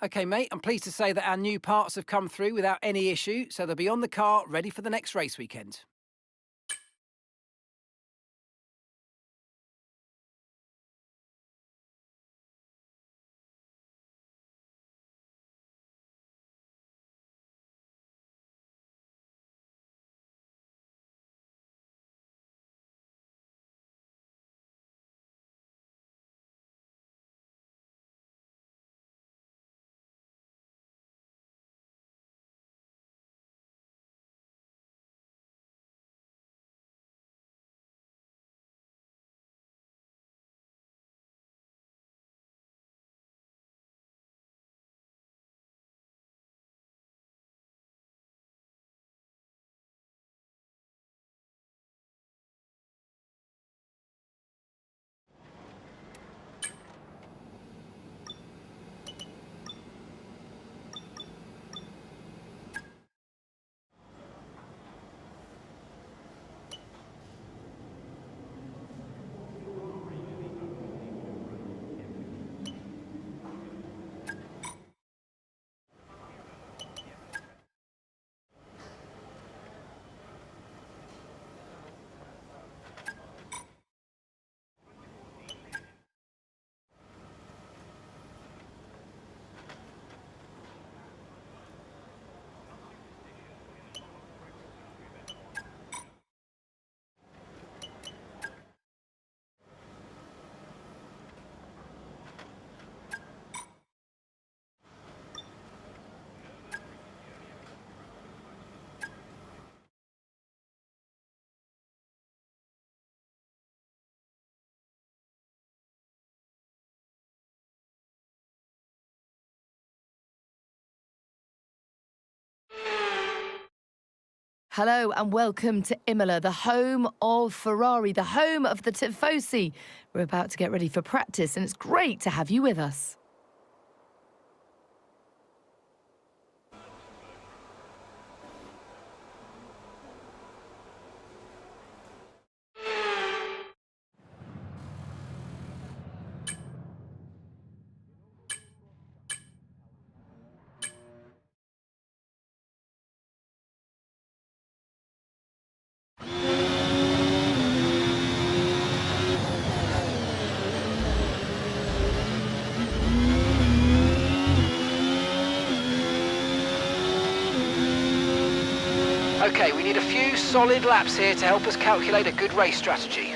Okay, mate, I'm pleased to say that our new parts have come through without any issue, so they'll be on the car ready for the next race weekend. Hello and welcome to Imola, the home of Ferrari, the home of the Tifosi. We're about to get ready for practice and it's great to have you with us. Okay, we need a few solid laps here to help us calculate a good race strategy.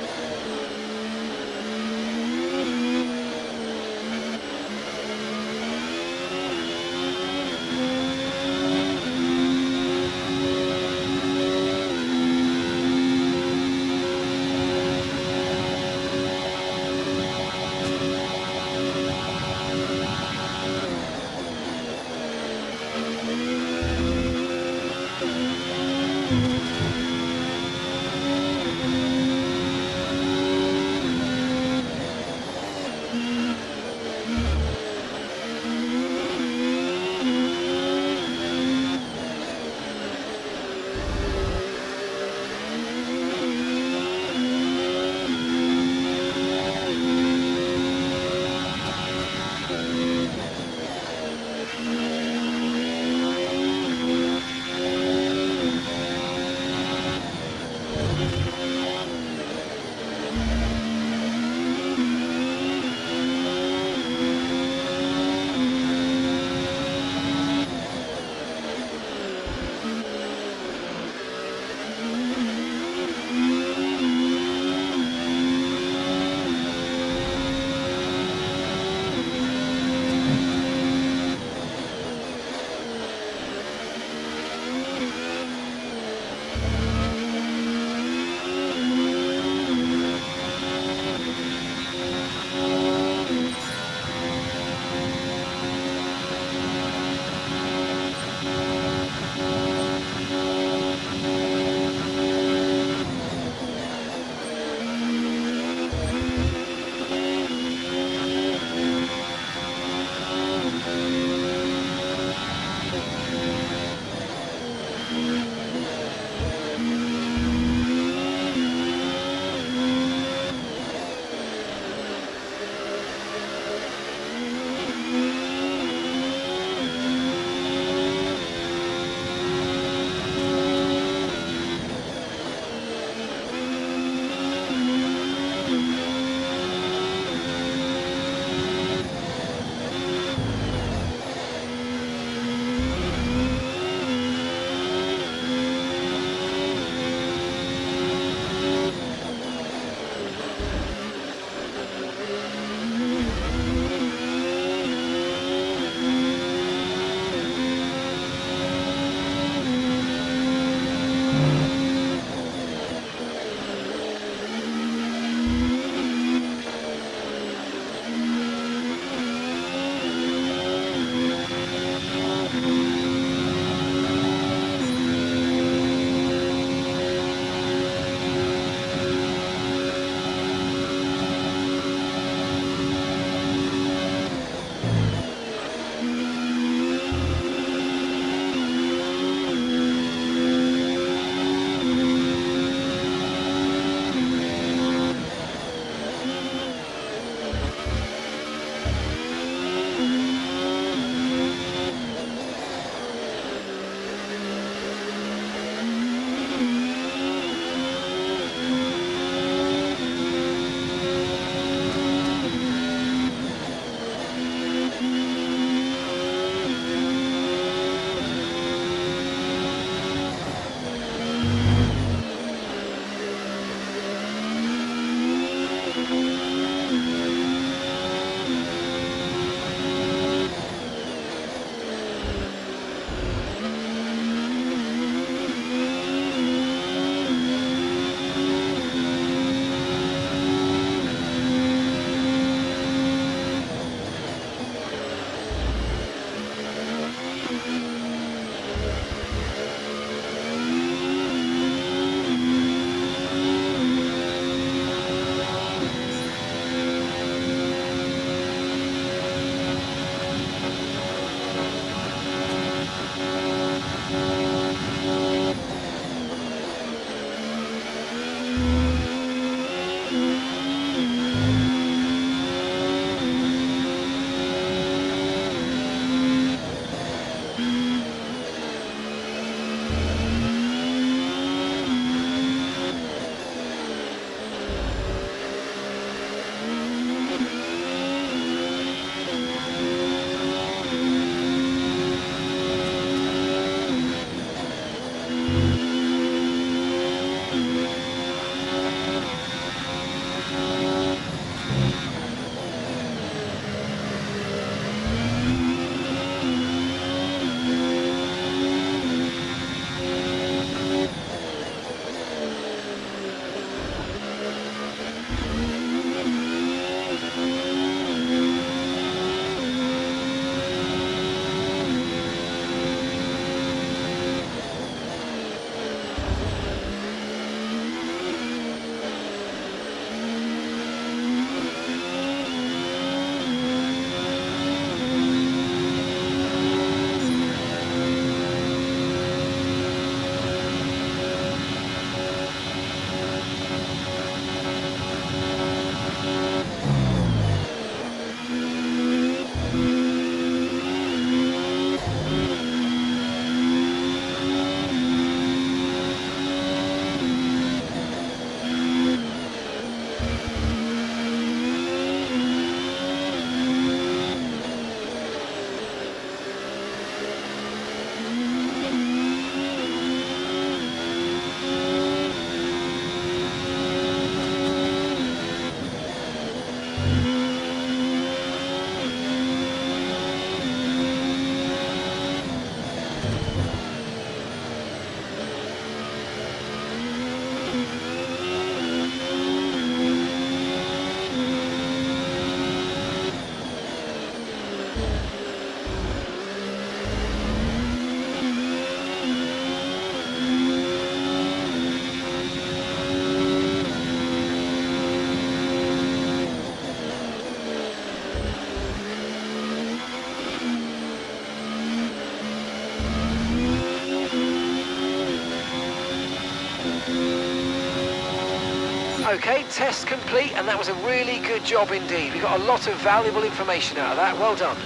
OK, test complete, and that was a really good job indeed. We got a lot of valuable information out of that. Well done.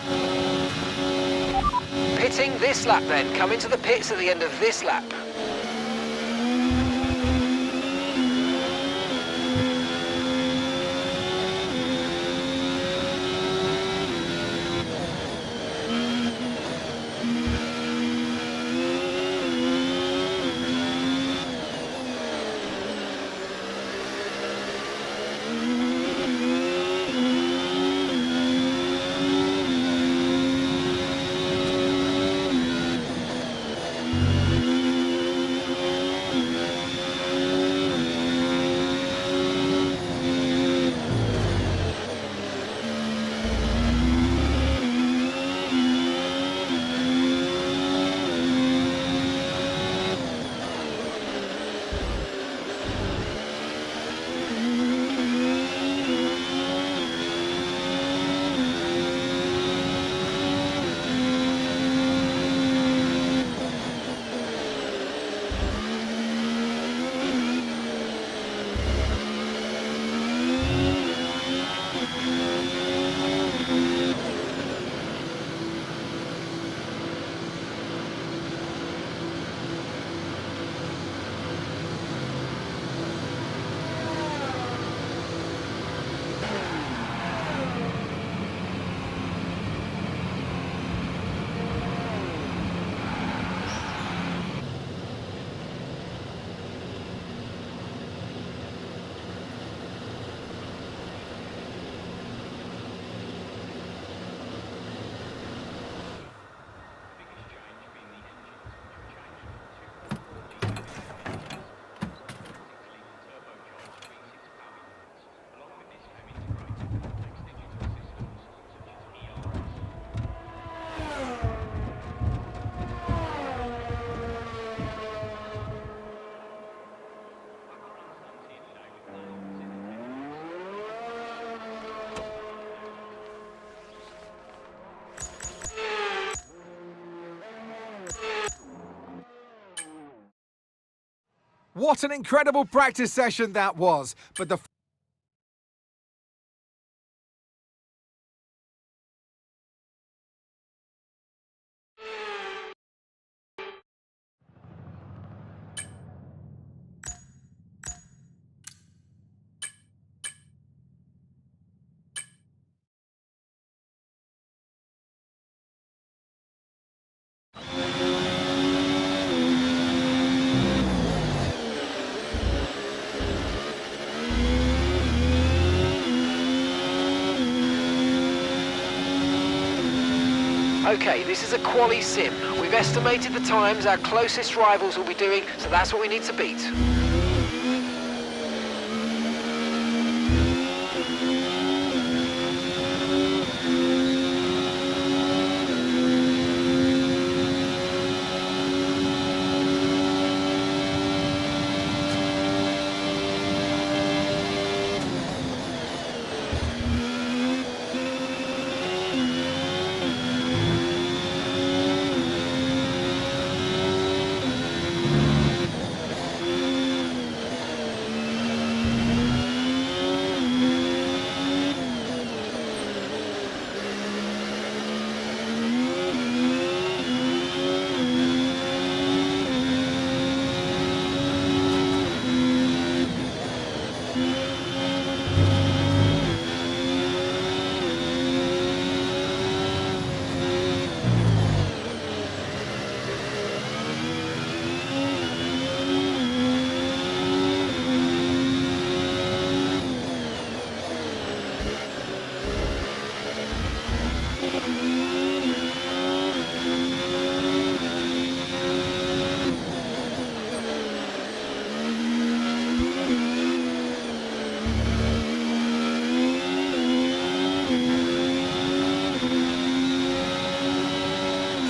Pitting this lap then. Come into the pits at the end of this lap. What an incredible practice session that was. But the OK, this is a quali sim. We've estimated the times our closest rivals will be doing, so that's what we need to beat.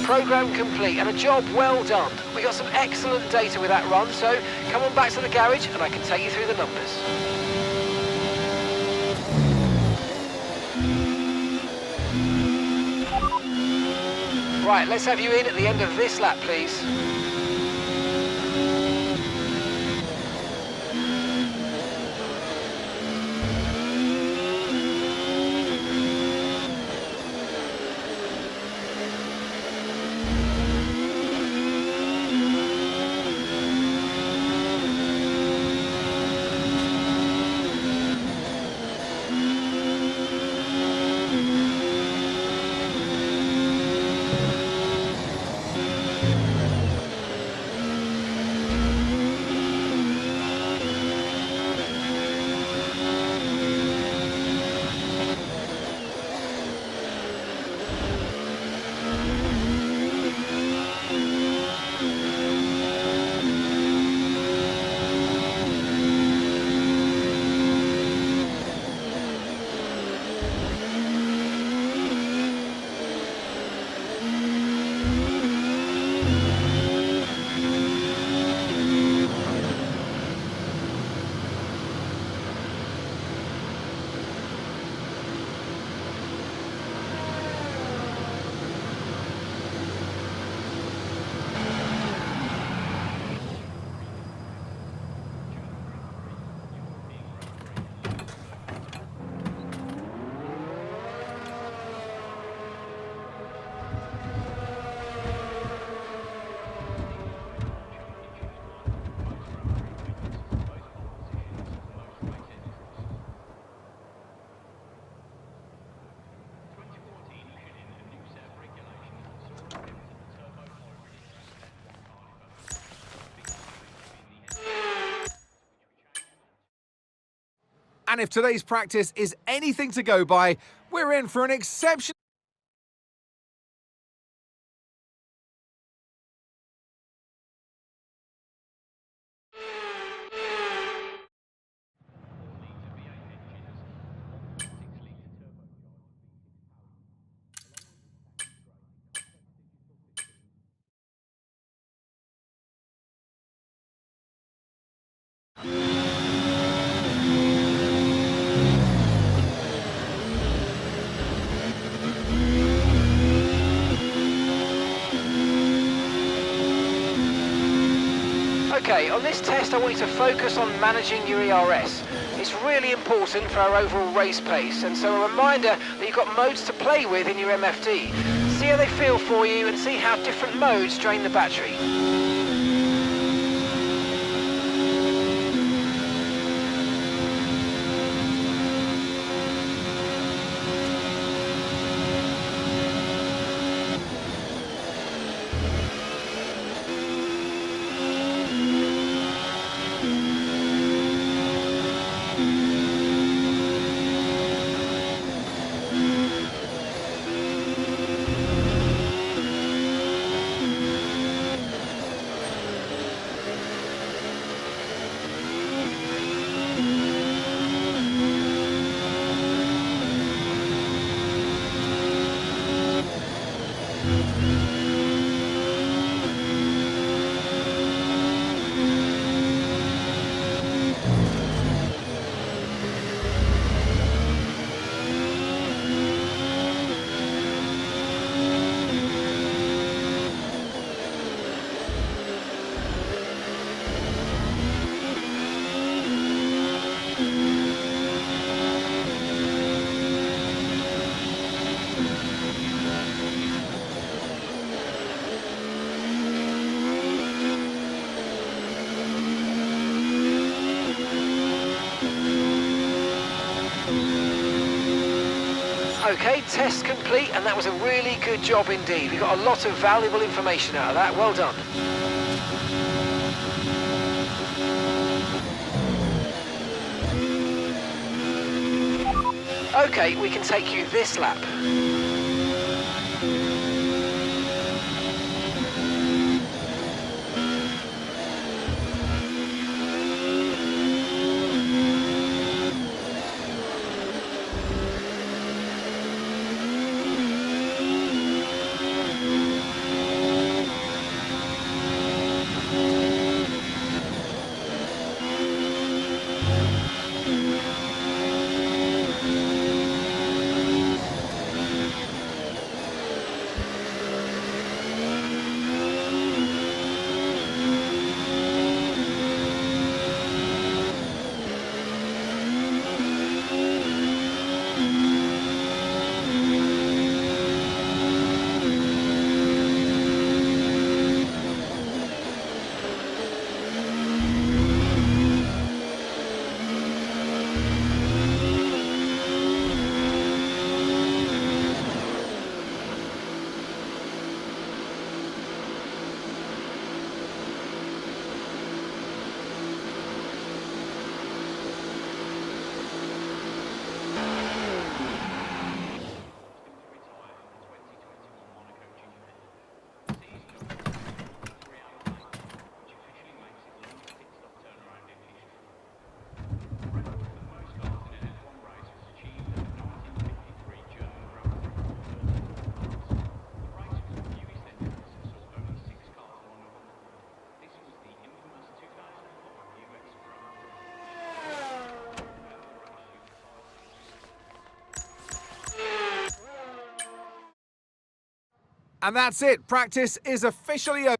Programme complete and a job well done. We got some excellent data with that run, so come on back to the garage and I can take you through the numbers. Right, let's have you in at the end of this lap, please. And if today's practice is anything to go by, we're in for an exceptional... Okay, on this test I want you to focus on managing your ERS. It's really important for our overall race pace, and so a reminder that you've got modes to play with in your MFD. See how they feel for you and see how different modes drain the battery. Okay, test complete, and that was a really good job indeed. We got a lot of valuable information out of that. Well done. Okay, we can take you this lap. And that's it. Practice is officially over.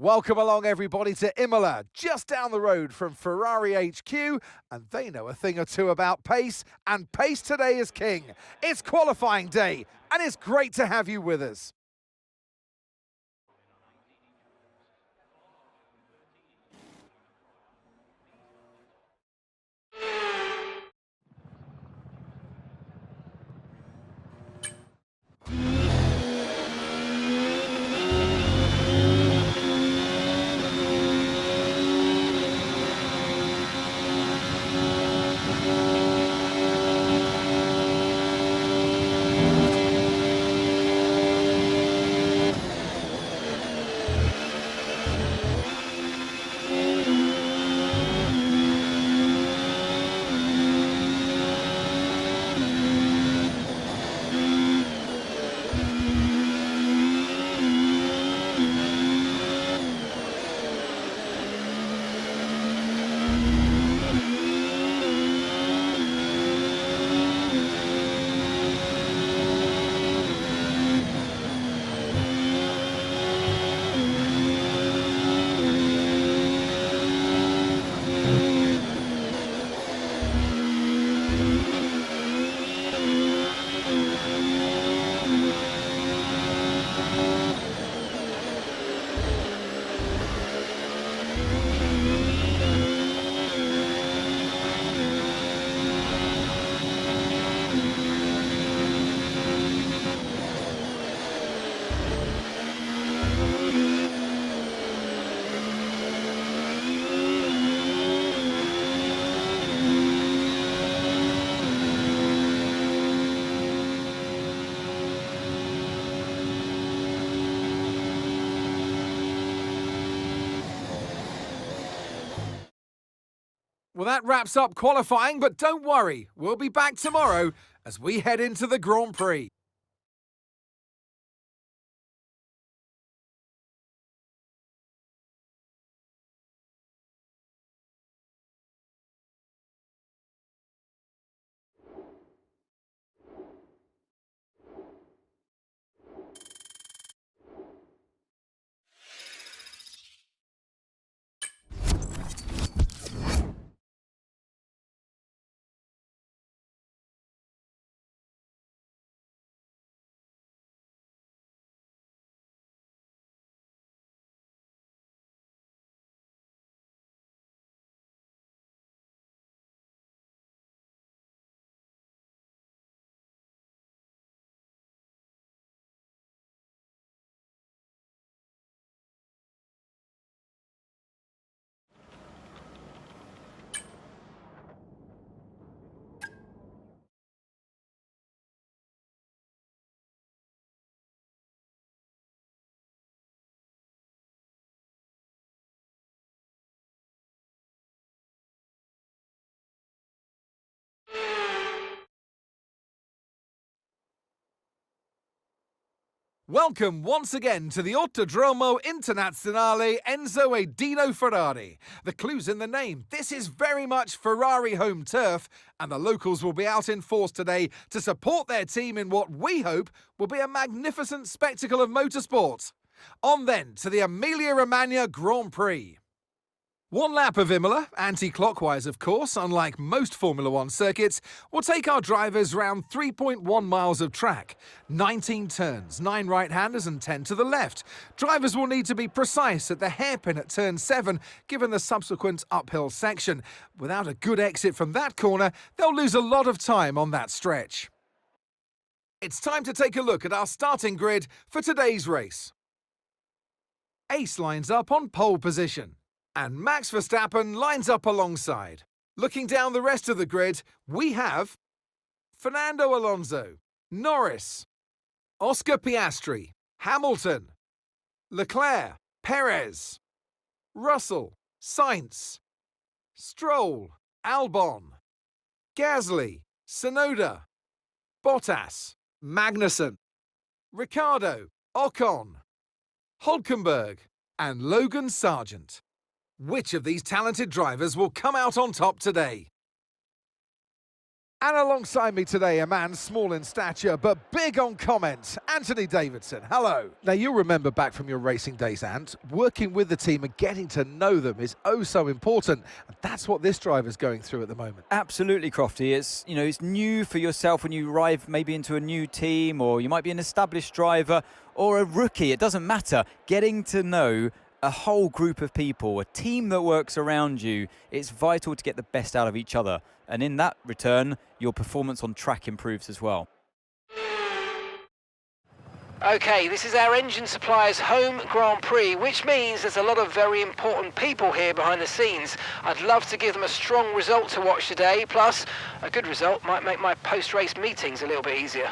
Welcome along, everybody, to Imola, just down the road from Ferrari HQ, and they know a thing or two about pace, and pace today is king. It's qualifying day, and it's great to have you with us. Well, that wraps up qualifying, but don't worry, we'll be back tomorrow as we head into the Grand Prix. Welcome once again to the Autodromo Internazionale Enzo e Dino Ferrari. The clue's in the name. This is very much Ferrari home turf, and the locals will be out in force today to support their team in what we hope will be a magnificent spectacle of motorsport. On then to the Emilia-Romagna Grand Prix. One lap of Imola, anti-clockwise of course, unlike most Formula One circuits, will take our drivers round 3.1 miles of track. 19 turns, 9 right-handers and 10 to the left. Drivers will need to be precise at the hairpin at turn 7, given the subsequent uphill section. Without a good exit from that corner, they'll lose a lot of time on that stretch. It's time to take a look at our starting grid for today's race. Ace lines up on pole position, and Max Verstappen lines up alongside. Looking down the rest of the grid, we have Fernando Alonso, Norris, Oscar Piastri, Hamilton, Leclerc, Perez, Russell, Sainz, Stroll, Albon, Gasly, Tsunoda, Bottas, Magnussen, Ricciardo, Ocon, Hülkenberg, and Logan Sargent. Which of these talented drivers will come out on top today? And alongside me today, a man small in stature but big on comment, Anthony Davidson. Hello. Now, you'll remember back from your racing days, Ant, working with the team and getting to know them is oh so important. And that's what this driver's going through at the moment. Absolutely, Crofty. It's new for yourself when you arrive maybe into a new team, or you might be an established driver or a rookie. It doesn't matter. Getting to know a whole group of people, a team that works around you, it's vital to get the best out of each other. And in that return, your performance on track improves as well. Okay, this is our engine supplier's home Grand Prix, which means there's a lot of very important people here behind the scenes. I'd love to give them a strong result to watch today, plus a good result might make my post-race meetings a little bit easier.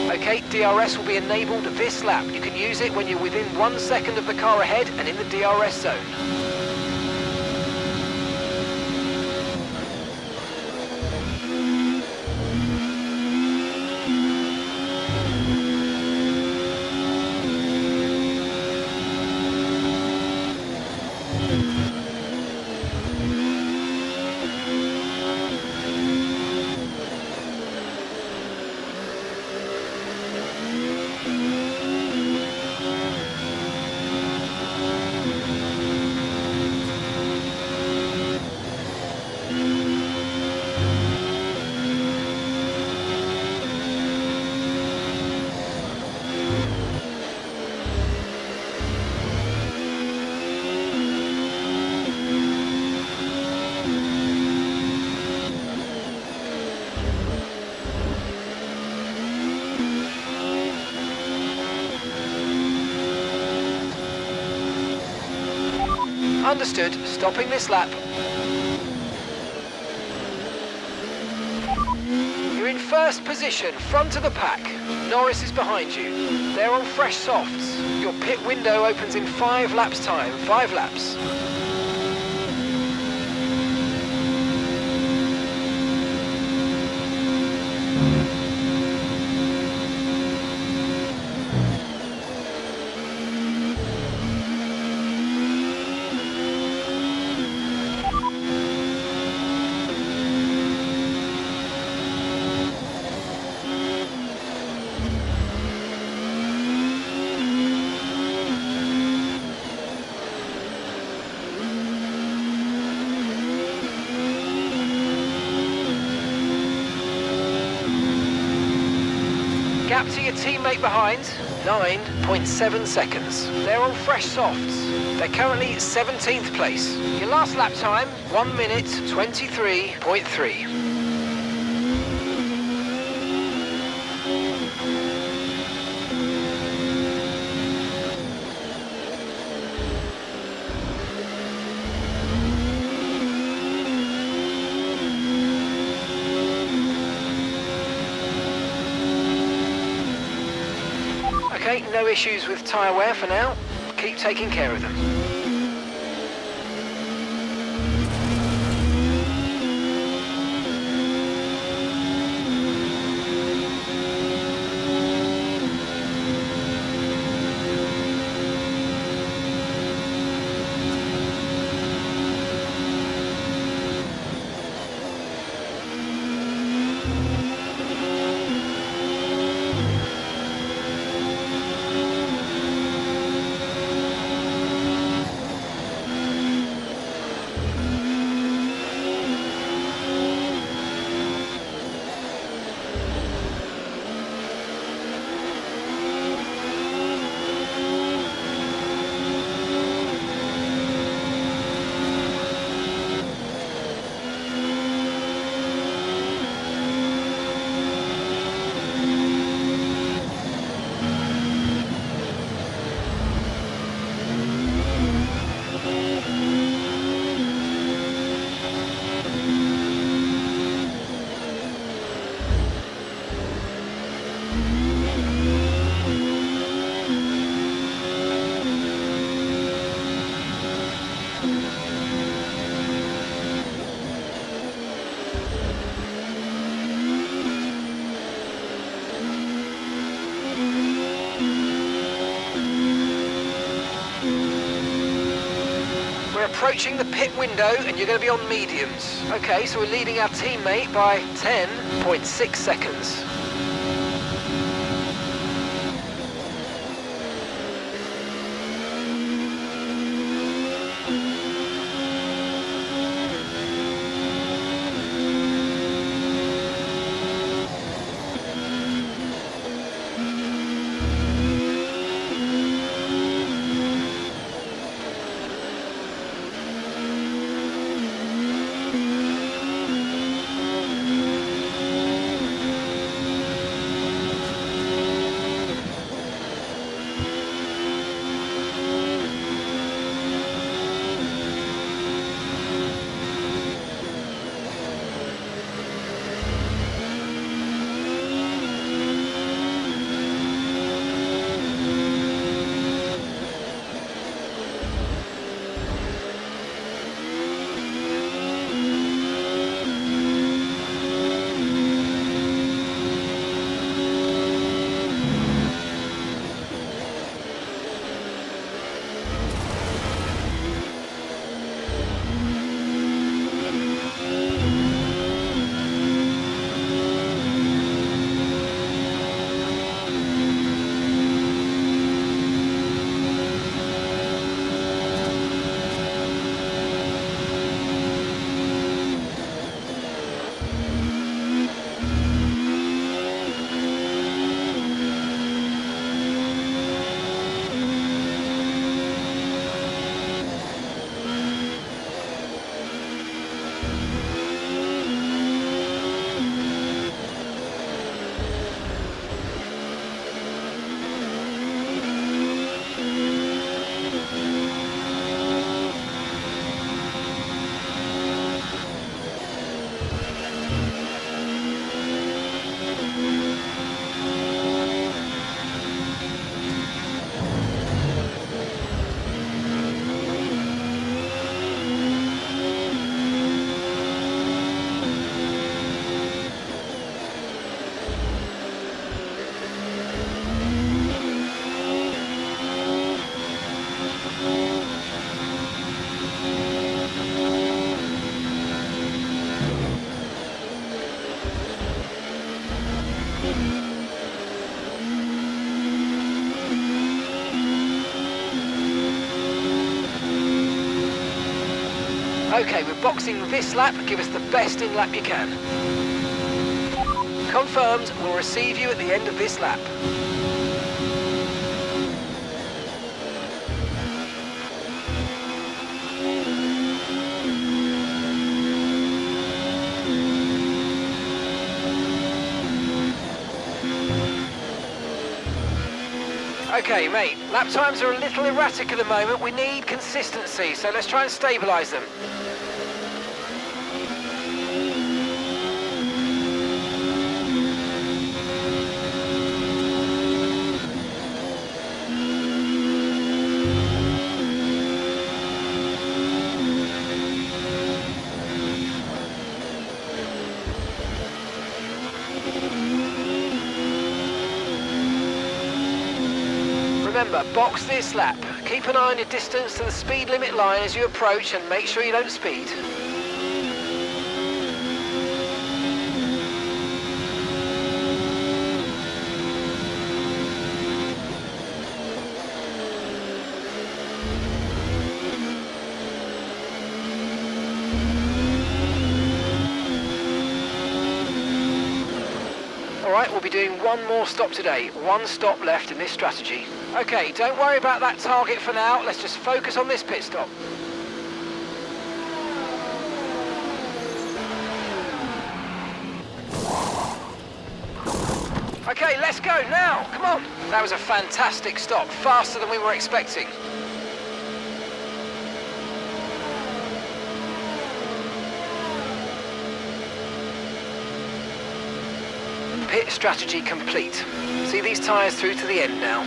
Okay, DRS will be enabled this lap. You can use it when you're within 1 second of the car ahead and in the DRS zone. Understood. Stopping this lap. You're in first position, front of the pack. Norris is behind you. They're on fresh softs. Your pit window opens in 5 laps time. 5 laps. Gap to your teammate behind, 9.7 seconds. They're on fresh softs. They're currently 17th place. Your last lap time, 1 minute 23.3. Okay, no issues with tyre wear for now. Keep taking care of them. approaching the pit window and you're going to be on mediums. Okay, so we're leading our teammate by 10.6 seconds. Okay, we're boxing this lap. Give us the best in lap you can. Confirmed, we'll receive you at the end of this lap. Okay, mate, lap times are a little erratic at the moment. We need consistency, so let's try and stabilise them. Remember, box this lap. Keep an eye on your distance to the speed limit line as you approach and make sure you don't speed. Alright, we'll be doing one more stop today. One stop left in this strategy. Okay, don't worry about that target for now. Let's just focus on this pit stop. Okay, let's go now. Come on. That was a fantastic stop. Faster than we were expecting. Pit strategy complete. See these tyres through to the end now.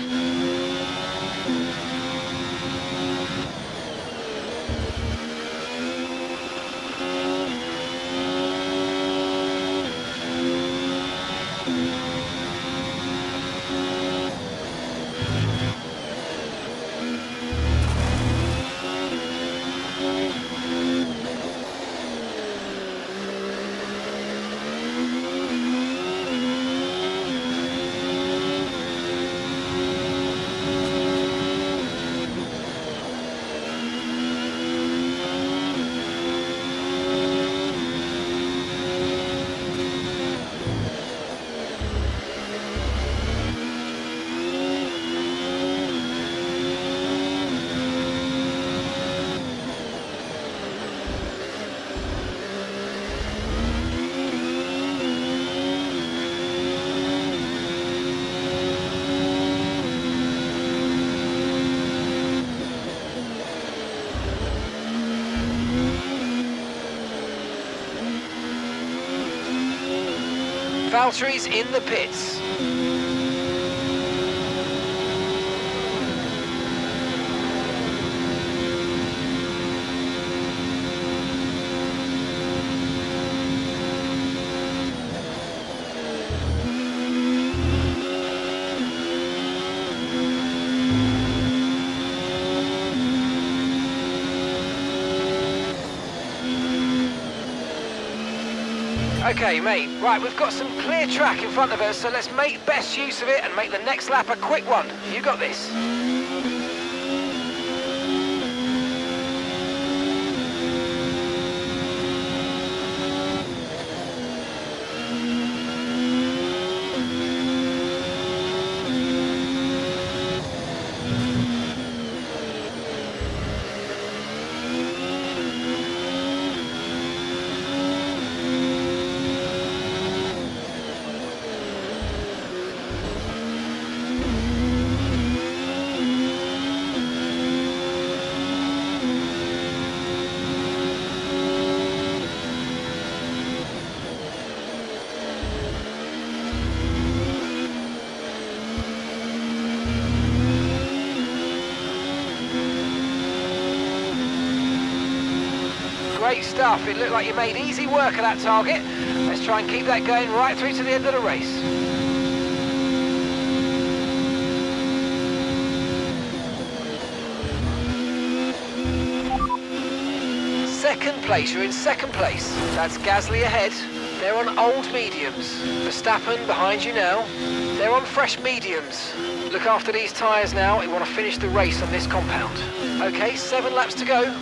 Valtteri's in the pits. Okay, mate, right, we've got some clear track in front of us, so let's make best use of it and make the next lap a quick one. You got this. Great stuff. It looked like you made easy work of that target. Let's try and keep that going right through to the end of the race. Second place, you're in second place. That's Gasly ahead. They're on old mediums. Verstappen behind you now. They're on fresh mediums. Look after these tyres now. We want to finish the race on this compound. Okay, 7 laps to go.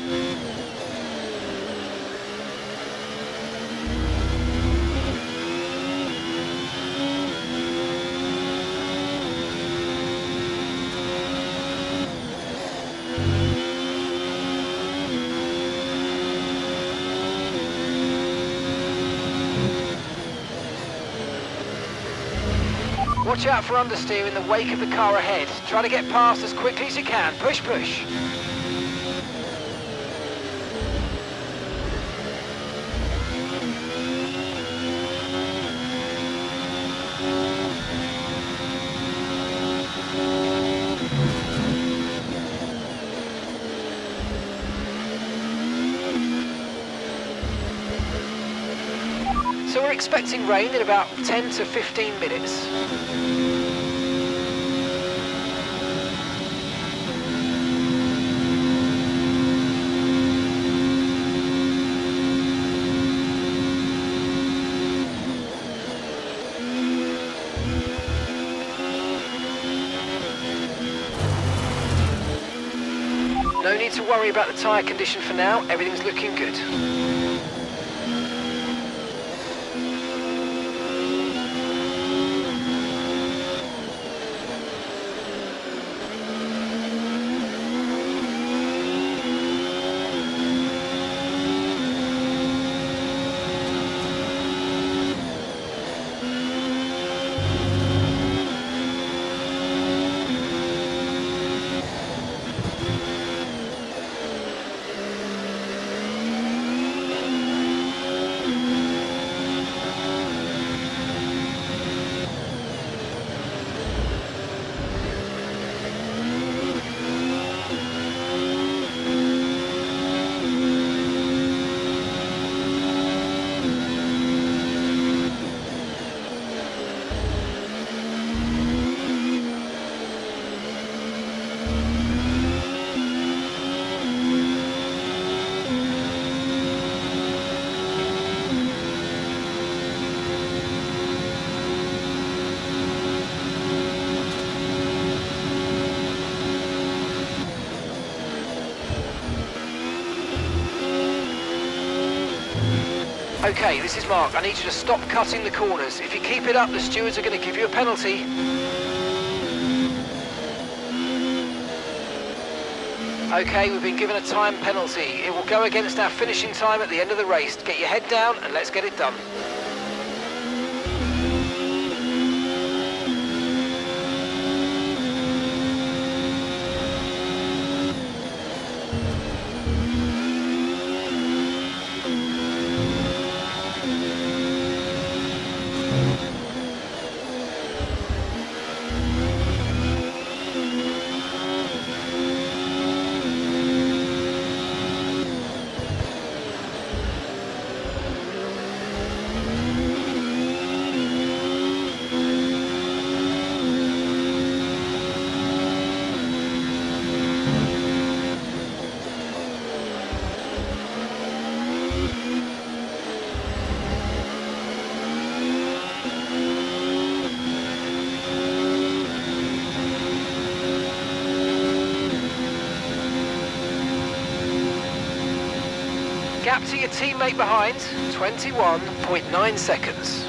Watch out for understeer in the wake of the car ahead. Try to get past as quickly as you can. Push, push. So we're expecting rain in about 10 to 15 minutes. No need to worry about the tyre condition for now, everything's looking good. Okay, this is Mark. I need you to stop cutting the corners. If you keep it up, the stewards are going to give you a penalty. Okay, we've been given a time penalty. It will go against our finishing time at the end of the race. Get your head down and let's get it done. lap to your teammate behind, 21.9 seconds.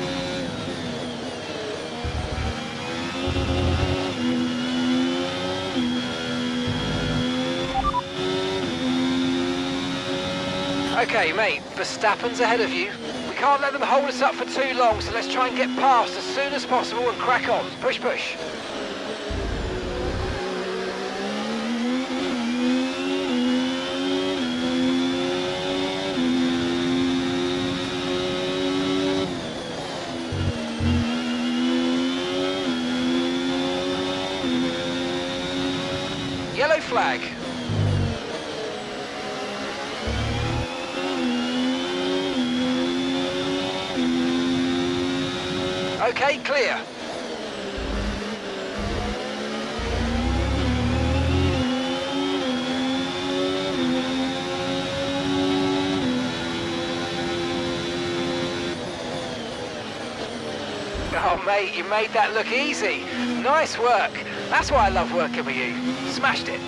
Okay, mate, Verstappen's ahead of you. We can't let them hold us up for too long, so let's try and get past as soon as possible and crack on. Push, push. Yellow flag. Okay, clear. Oh, mate, you made that look easy. Nice work. That's why I love working with you. Smashed it.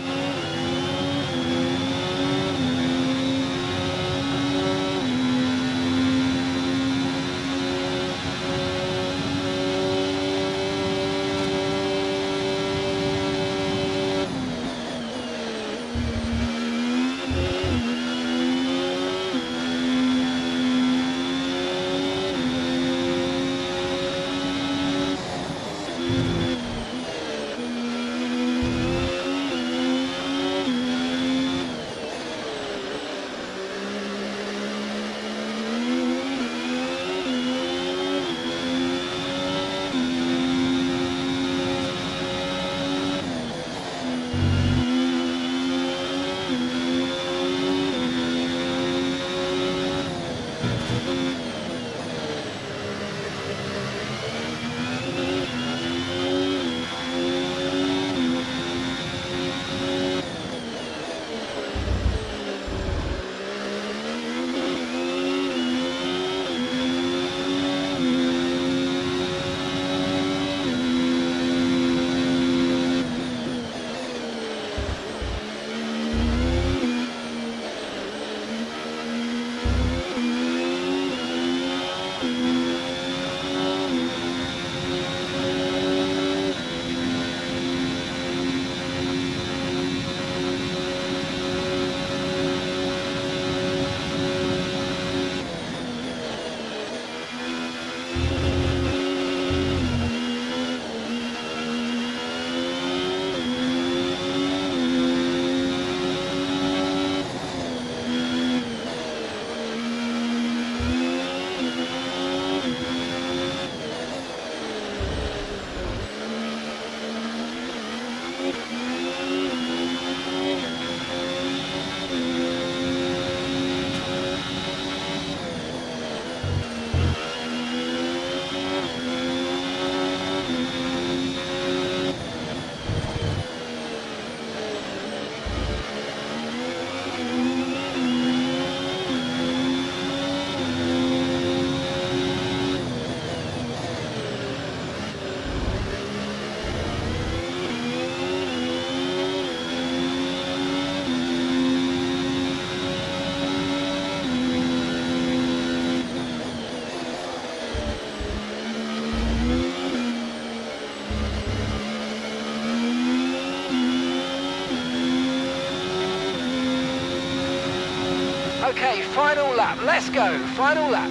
Okay, final lap. Let's go. Final lap.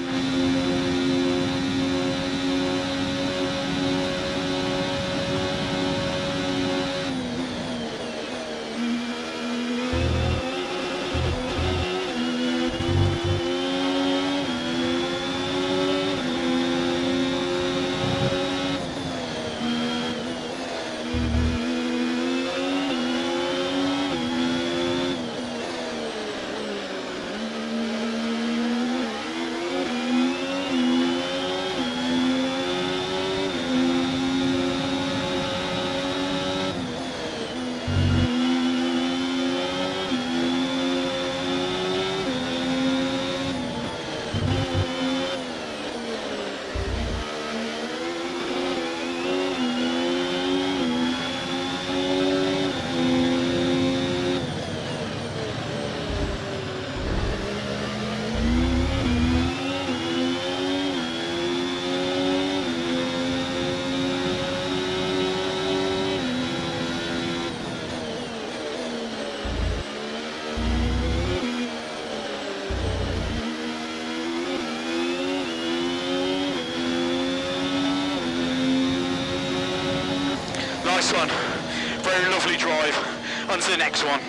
Nice one. Very lovely drive. On to the next one.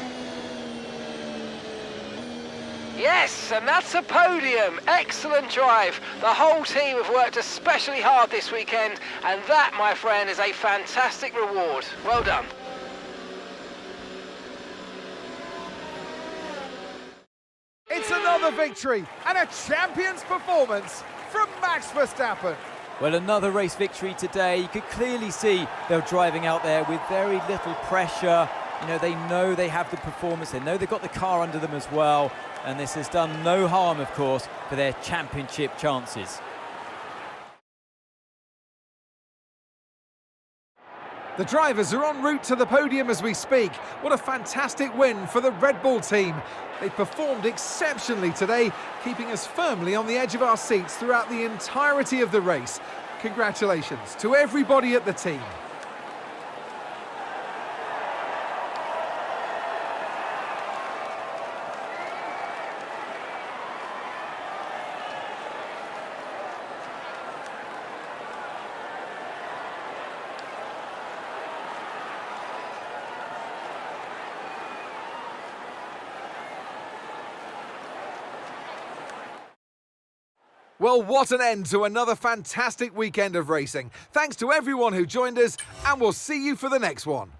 Yes, and that's a podium. Excellent drive. The whole team have worked especially hard this weekend, and that, my friend, is a fantastic reward. Well done. It's another victory and a champion's performance from Max Verstappen. Well, another race victory today. You could clearly see they're driving out there with very little pressure. You know they have the performance. They know they've got the car under them as well. And this has done no harm, of course, for their championship chances. The drivers are en route to the podium as we speak. What a fantastic win for the Red Bull team. They performed exceptionally today, keeping us firmly on the edge of our seats throughout the entirety of the race. Congratulations to everybody at the team. Well, what an end to another fantastic weekend of racing. Thanks to everyone who joined us, and we'll see you for the next one.